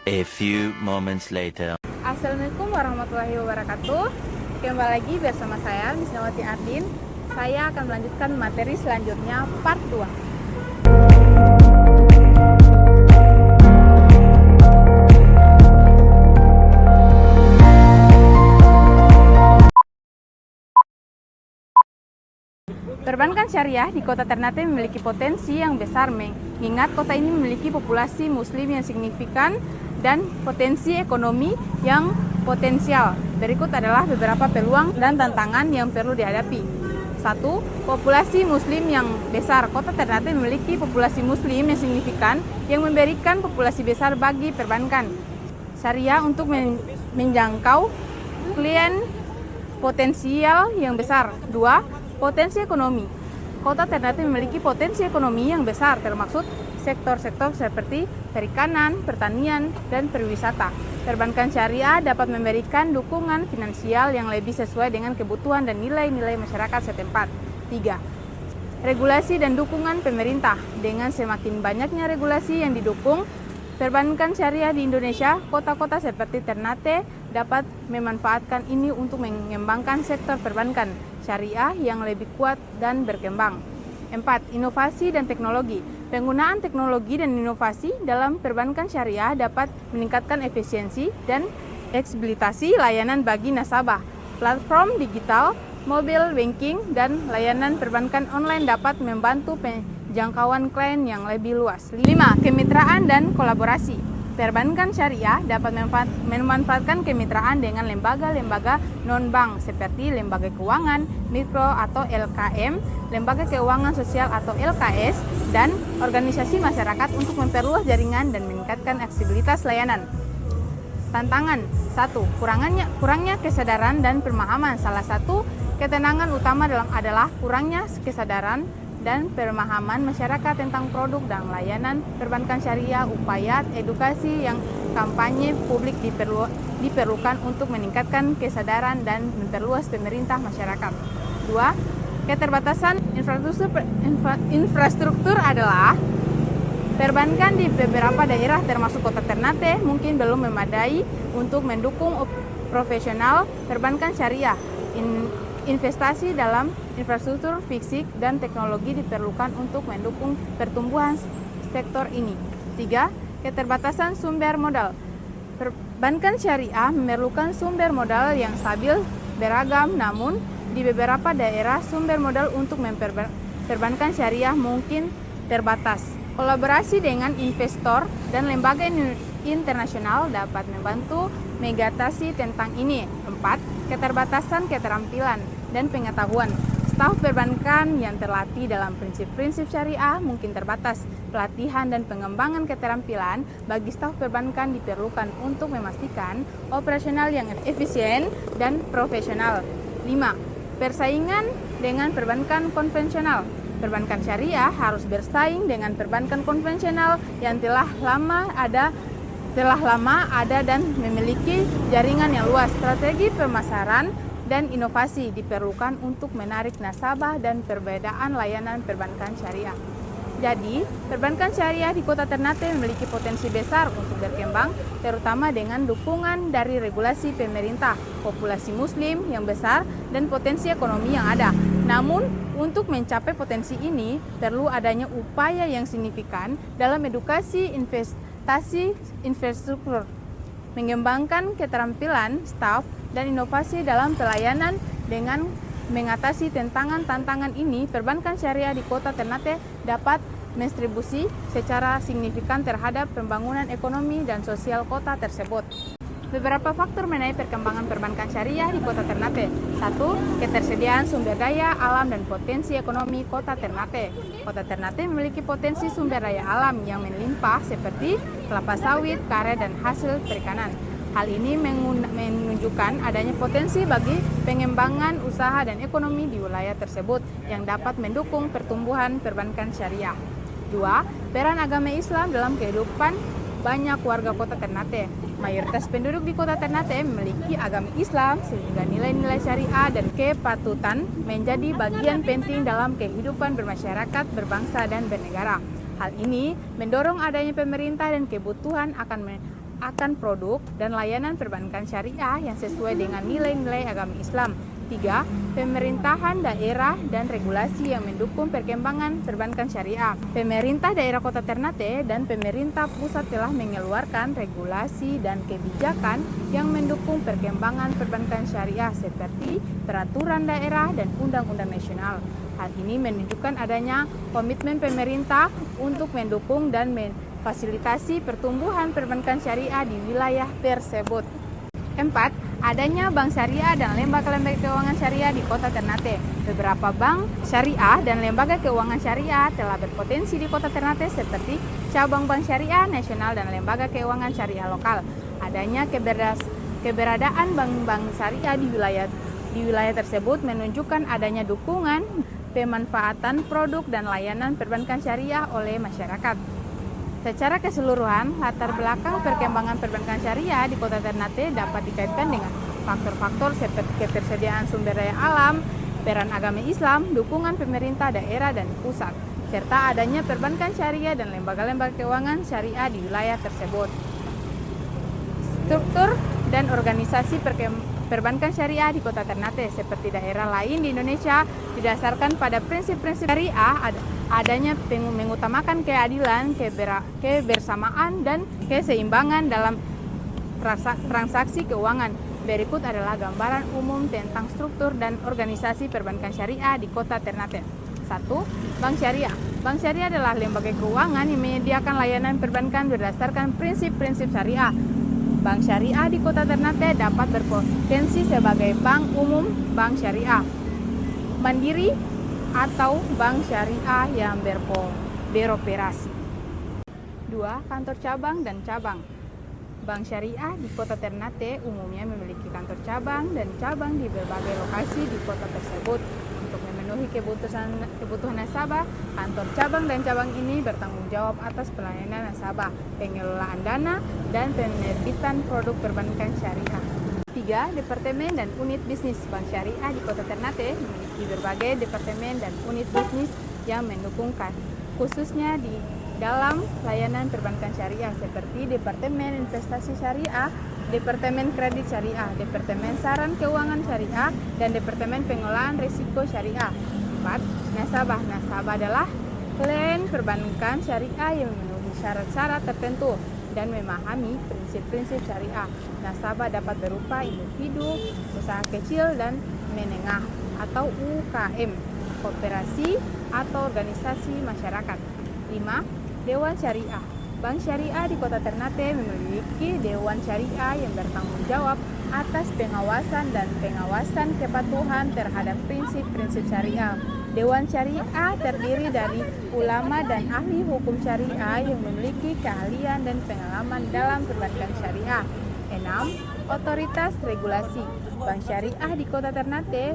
A few moments later. Assalamualaikum warahmatullahi wabarakatuh. Kembali lagi bersama saya, Miss Nawati Ardin. Saya akan melanjutkan materi selanjutnya, part 2. Perbankan syariah di kota Ternate memiliki potensi yang besar, mengingat kota ini memiliki populasi muslim yang signifikan dan potensi ekonomi yang potensial. Berikut adalah beberapa peluang dan tantangan yang perlu dihadapi. 1. Populasi muslim yang besar. Kota Ternate memiliki populasi muslim yang signifikan yang memberikan populasi besar bagi perbankan syariah untuk menjangkau klien potensial yang besar. 2. Potensi ekonomi. Kota Ternate memiliki potensi ekonomi yang besar, termasuk sektor-sektor seperti perikanan, pertanian, dan pariwisata. Perbankan syariah dapat memberikan dukungan finansial yang lebih sesuai dengan kebutuhan dan nilai-nilai masyarakat setempat. 3. Regulasi dan dukungan pemerintah. Dengan semakin banyaknya regulasi yang didukung perbankan syariah di Indonesia, kota-kota seperti Ternate dapat memanfaatkan ini untuk mengembangkan sektor perbankan syariah yang lebih kuat dan berkembang. 4. Inovasi dan teknologi. Penggunaan teknologi dan inovasi dalam perbankan syariah dapat meningkatkan efisiensi dan fleksibilitas layanan bagi nasabah. Platform digital, mobile banking, dan layanan perbankan online dapat membantu penjangkauan klien yang lebih luas. 5. Kemitraan dan kolaborasi. Perbankan syariah dapat memanfaatkan kemitraan dengan lembaga-lembaga non-bank seperti lembaga keuangan mikro atau LKM, lembaga keuangan sosial atau LKS, dan organisasi masyarakat untuk memperluas jaringan dan meningkatkan aksesibilitas layanan. Tantangan. 1. Kurangnya kesadaran dan pemahaman. Salah satu ketenangan utama adalah kurangnya kesadaran dan pemahaman masyarakat tentang produk dan layanan perbankan syariah. Upaya edukasi yang kampanye publik diperlukan untuk meningkatkan kesadaran dan memperluas pemerintah masyarakat. 2. Keterbatasan infrastruktur adalah perbankan di beberapa daerah termasuk kota Ternate mungkin belum memadai untuk mendukung profesional perbankan syariah. Investasi dalam infrastruktur fisik dan teknologi diperlukan untuk mendukung pertumbuhan sektor ini. 3. Keterbatasan sumber modal. Perbankan syariah memerlukan sumber modal yang stabil, beragam, namun di beberapa daerah sumber modal untuk perbankan syariah mungkin terbatas. Kolaborasi dengan investor dan lembaga internasional dapat membantu mengatasi tentang ini. 4. Keterbatasan keterampilan dan pengetahuan. Staf perbankan yang terlatih dalam prinsip-prinsip syariah mungkin terbatas. Pelatihan dan pengembangan keterampilan bagi staf perbankan diperlukan untuk memastikan operasional yang efisien dan profesional. 5. Persaingan dengan perbankan konvensional. Perbankan syariah harus bersaing dengan perbankan konvensional yang telah lama ada dan memiliki jaringan yang luas. Strategi pemasaran dan inovasi diperlukan untuk menarik nasabah dan perbedaan layanan perbankan syariah. Jadi, perbankan syariah di kota Ternate memiliki potensi besar untuk berkembang, terutama dengan dukungan dari regulasi pemerintah, populasi muslim yang besar, dan potensi ekonomi yang ada. Namun, untuk mencapai potensi ini, perlu adanya upaya yang signifikan dalam edukasi investasi infrastruktur, mengembangkan keterampilan staf, dan inovasi dalam pelayanan. Dengan mengatasi tantangan ini, perbankan syariah di kota Ternate dapat mendistribusi secara signifikan terhadap pembangunan ekonomi dan sosial kota tersebut. Beberapa faktor mengenai perkembangan perbankan syariah di kota Ternate. 1. Ketersediaan sumber daya alam dan potensi ekonomi kota Ternate. Kota Ternate memiliki potensi sumber daya alam yang melimpah seperti kelapa sawit, karet, dan hasil perikanan. Hal ini menunjukkan adanya potensi bagi pengembangan usaha dan ekonomi di wilayah tersebut yang dapat mendukung pertumbuhan perbankan syariah. 2. Peran agama Islam dalam kehidupan banyak warga kota Ternate. Mayoritas penduduk di kota Ternate memiliki agama Islam sehingga nilai-nilai syariah dan kepatutan menjadi bagian penting dalam kehidupan bermasyarakat, berbangsa, dan bernegara. Hal ini mendorong adanya pemerintah dan kebutuhan akan akan produk dan layanan perbankan syariah yang sesuai dengan nilai-nilai agama Islam. 3. Pemerintahan daerah dan regulasi yang mendukung perkembangan perbankan syariah. Pemerintah daerah Kota Ternate dan pemerintah pusat telah mengeluarkan regulasi dan kebijakan yang mendukung perkembangan perbankan syariah seperti peraturan daerah dan undang-undang nasional. Hal ini menunjukkan adanya komitmen pemerintah untuk mendukung dan memfasilitasi pertumbuhan perbankan syariah di wilayah tersebut. 4. Adanya bank syariah dan lembaga-lembaga keuangan syariah di Kota Ternate. Beberapa bank syariah dan lembaga keuangan syariah telah berpotensi di Kota Ternate seperti cabang bank syariah nasional dan lembaga keuangan syariah lokal. Adanya keberadaan bank-bank syariah di wilayah tersebut menunjukkan adanya dukungan pemanfaatan produk dan layanan perbankan syariah oleh masyarakat. Secara keseluruhan, latar belakang perkembangan perbankan syariah di Kota Ternate dapat dikaitkan dengan faktor-faktor seperti ketersediaan sumber daya alam, peran agama Islam, dukungan pemerintah daerah dan pusat, serta adanya perbankan syariah dan lembaga-lembaga keuangan syariah di wilayah tersebut. Struktur dan organisasi perbankan syariah di Kota Ternate seperti daerah lain di Indonesia didasarkan pada prinsip-prinsip syariah, adanya mengutamakan keadilan, kebersamaan, dan keseimbangan dalam transaksi keuangan. Berikut adalah gambaran umum tentang struktur dan organisasi perbankan syariah di Kota Ternate. 1. Bank Syariah. Bank Syariah adalah lembaga keuangan yang menyediakan layanan perbankan berdasarkan prinsip-prinsip syariah. Bank syariah di Kota Ternate dapat berpotensi sebagai bank umum, bank syariah mandiri, atau bank syariah yang beroperasi. 2. Kantor cabang dan cabang. Bank syariah di Kota Ternate umumnya memiliki kantor cabang dan cabang di berbagai lokasi di kota tersebut. Untuk memenuhi kebutuhan nasabah, kantor cabang dan cabang ini bertanggung jawab atas pelayanan nasabah, pengelolaan dana, dan penerbitan produk perbankan syariah. 3. Departemen dan unit bisnis. Bank syariah di Kota Ternate memiliki berbagai departemen dan unit bisnis yang mendukung khususnya di dalam layanan perbankan syariah seperti Departemen Investasi Syariah, Departemen Kredit Syariah, Departemen Saran Keuangan Syariah, dan Departemen Pengelolaan Risiko Syariah. 4. Nasabah. Nasabah adalah klien perbankan syariah yang memenuhi syarat-syarat tertentu dan memahami prinsip-prinsip syariah. Nasabah dapat berupa individu, usaha kecil dan menengah atau UKM, koperasi atau organisasi masyarakat. 5. Dewan Syariah. Bank Syariah di Kota Ternate memiliki Dewan Syariah yang bertanggung jawab atas pengawasan dan pengawasan kepatuhan terhadap prinsip-prinsip syariah. Dewan Syariah terdiri dari ulama dan ahli hukum syariah yang memiliki keahlian dan pengalaman dalam perbankan syariah. 6. Otoritas regulasi. Bank Syariah di Kota Ternate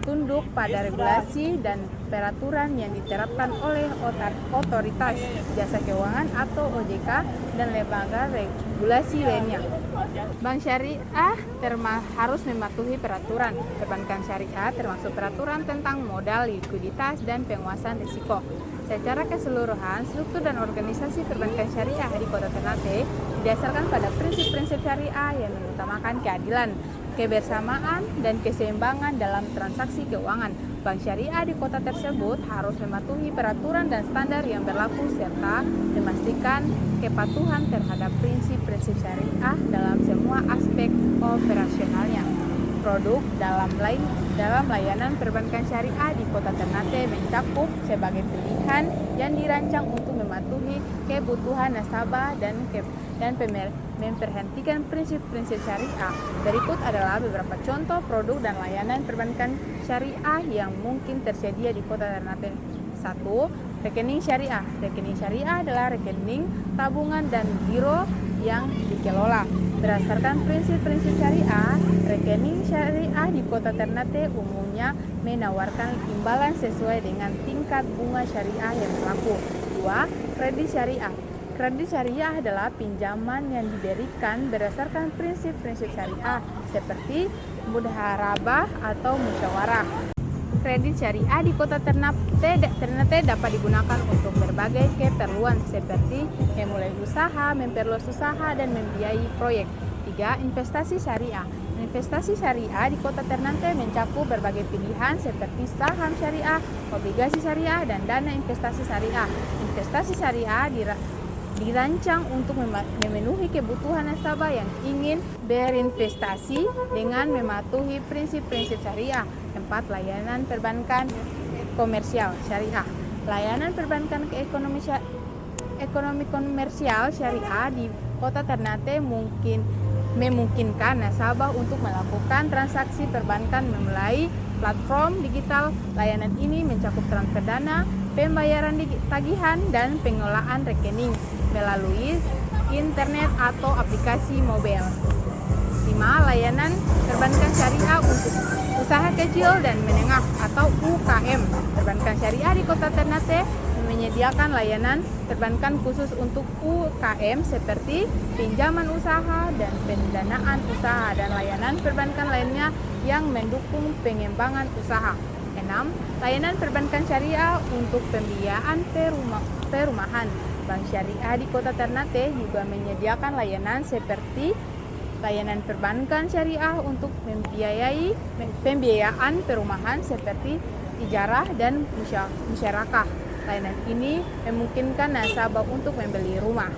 tunduk pada regulasi dan peraturan yang diterapkan oleh otoritas jasa keuangan atau OJK dan lembaga regulasi lainnya. Bank syariah harus mematuhi peraturan perbankan syariah termasuk peraturan tentang modal, likuiditas, dan penguasaan risiko. Secara keseluruhan, struktur dan organisasi perbankan syariah di Kota Ternate didasarkan pada prinsip-prinsip syariah yang mengutamakan keadilan, kebersamaan, dan keseimbangan dalam transaksi keuangan. Bank syariah di kota tersebut harus mematuhi peraturan dan standar yang berlaku serta memastikan kepatuhan terhadap prinsip-prinsip syariah dalam semua aspek operasionalnya. Produk dalam layanan perbankan syariah di Kota Ternate mencakup sebagai pilihan yang dirancang untuk mematuhi kebutuhan nasabah dan memperhatikan prinsip-prinsip syariah. Berikut adalah beberapa contoh produk dan layanan perbankan syariah yang mungkin tersedia di Kota Ternate. 1. Rekening syariah. Rekening syariah adalah rekening tabungan dan giro yang dikelola. Berdasarkan prinsip-prinsip syariah, rekening syariah di Kota Ternate umumnya menawarkan imbalan sesuai dengan tingkat bunga syariah yang berlaku. 2. Kredit syariah. Kredit syariah adalah pinjaman yang diberikan berdasarkan prinsip-prinsip syariah seperti mudharabah atau musyawarah. kredit syariah di Kota Ternate dapat digunakan untuk berbagai keperluan seperti memulai usaha, memperluas usaha, dan membiayai proyek. 3. Investasi syariah. Investasi syariah di Kota Ternate mencakup berbagai pilihan seperti saham syariah, obligasi syariah, dan dana investasi syariah. Investasi syariah dirancang untuk memenuhi kebutuhan nasabah yang ingin berinvestasi dengan mematuhi prinsip-prinsip syariah. 4. Layanan perbankan komersial syariah. Layanan perbankan ekonomi komersial syariah di Kota Ternate memungkinkan nasabah untuk melakukan transaksi perbankan melalui platform digital. Layanan ini mencakup transfer dana, pembayaran tagihan, dan pengelolaan rekening melalui internet atau aplikasi mobile. 5. Layanan perbankan syariah untuk usaha kecil dan menengah atau UKM. Perbankan syariah di Kota Ternate menyediakan layanan perbankan khusus untuk UKM seperti pinjaman usaha dan pendanaan usaha, dan layanan perbankan lainnya yang mendukung pengembangan usaha. 6. Layanan perbankan syariah untuk pembiayaan perumahan. Bank Syariah di Kota Ternate juga menyediakan layanan seperti layanan perbankan syariah untuk pembiayaan perumahan seperti ijarah dan musyarakah. Layanan ini memungkinkan nasabah untuk membeli rumah.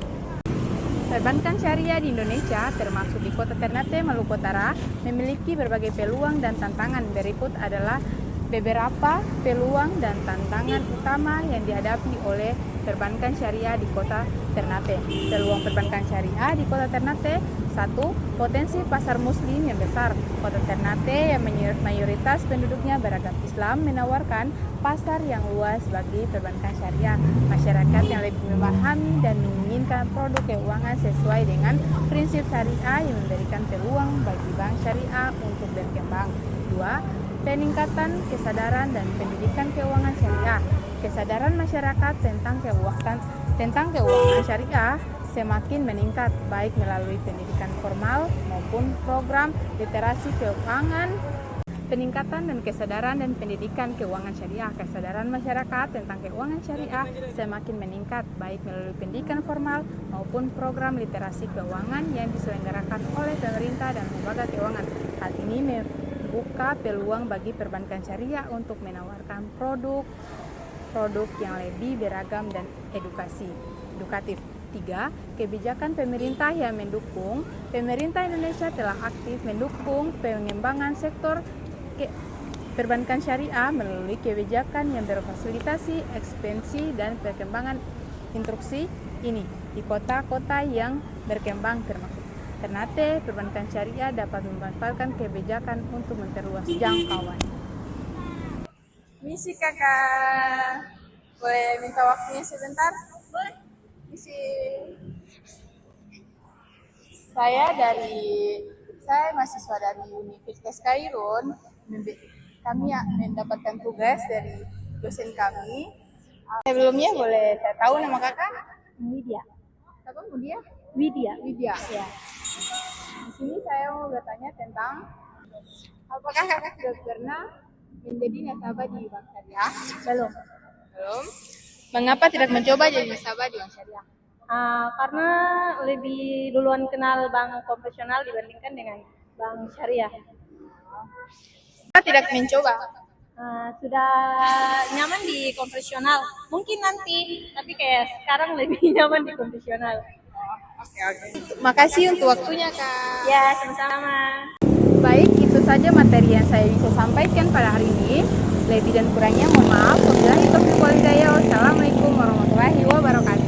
Perbankan syariah di Indonesia, termasuk di Kota Ternate, Maluku Utara, memiliki berbagai peluang dan tantangan. Berikut adalah beberapa peluang dan tantangan utama yang dihadapi oleh perbankan syariah di Kota Ternate. Peluang perbankan syariah di Kota Ternate: 1. Potensi pasar muslim yang besar. Kota Ternate yang mayoritas penduduknya beragama Islam menawarkan pasar yang luas bagi perbankan syariah. Masyarakat yang lebih memahami dan menginginkan produk keuangan sesuai dengan prinsip syariah yang memberikan peluang bagi bank syariah untuk berkembang. 2. Peningkatan kesadaran dan pendidikan keuangan syariah. Kesadaran masyarakat tentang keuangan syariah semakin meningkat, baik melalui pendidikan formal maupun program literasi keuangan. Peningkatan dan kesadaran dan pendidikan keuangan syariah. Kesadaran masyarakat tentang keuangan syariah semakin meningkat, baik melalui pendidikan formal maupun program literasi keuangan yang diselenggarakan oleh pemerintah dan lembaga keuangan. Hal ini membuka peluang bagi perbankan syariah untuk menawarkan produk yang lebih beragam dan edukatif. 3. Kebijakan pemerintah yang mendukung. Pemerintah Indonesia telah aktif mendukung pengembangan sektor perbankan syariah melalui kebijakan yang berfasilitasi ekspansi dan perkembangan instruksi ini di kota-kota yang berkembang termasuk Ternate. Perbankan syariah dapat memanfaatkan kebijakan untuk memperluas jangkauan. Misi kakak, boleh minta waktunya sebentar? Boleh. Misi. Saya mahasiswa dari Universitas Kairun. Kami mendapatkan tugas dari dosen kami. Sebelumnya boleh saya tahu nama kakak? Widya. Apa Widya? Widya. Ya. Di sini saya mau bertanya tentang apakah kakak sudah pernah menjadi nasabah di bank syariah? Belum. Mengapa tidak mencoba jadi nasabah di bank syariah? Karena lebih duluan kenal bank konvensional dibandingkan dengan bank syariah. Kenapa tidak mencoba? Sudah nyaman di konvensional. Mungkin nanti, tapi kayak sekarang lebih nyaman di konvensional. Oke. Makasih untuk waktunya, Kak. Ya, sama-sama. Baik, itu saja materi yang saya bisa sampaikan pada hari ini. Lebih dan kurangnya mohon maaf. Wabillahi taufiq wal hidayah. Wassalamualaikum warahmatullahi wabarakatuh.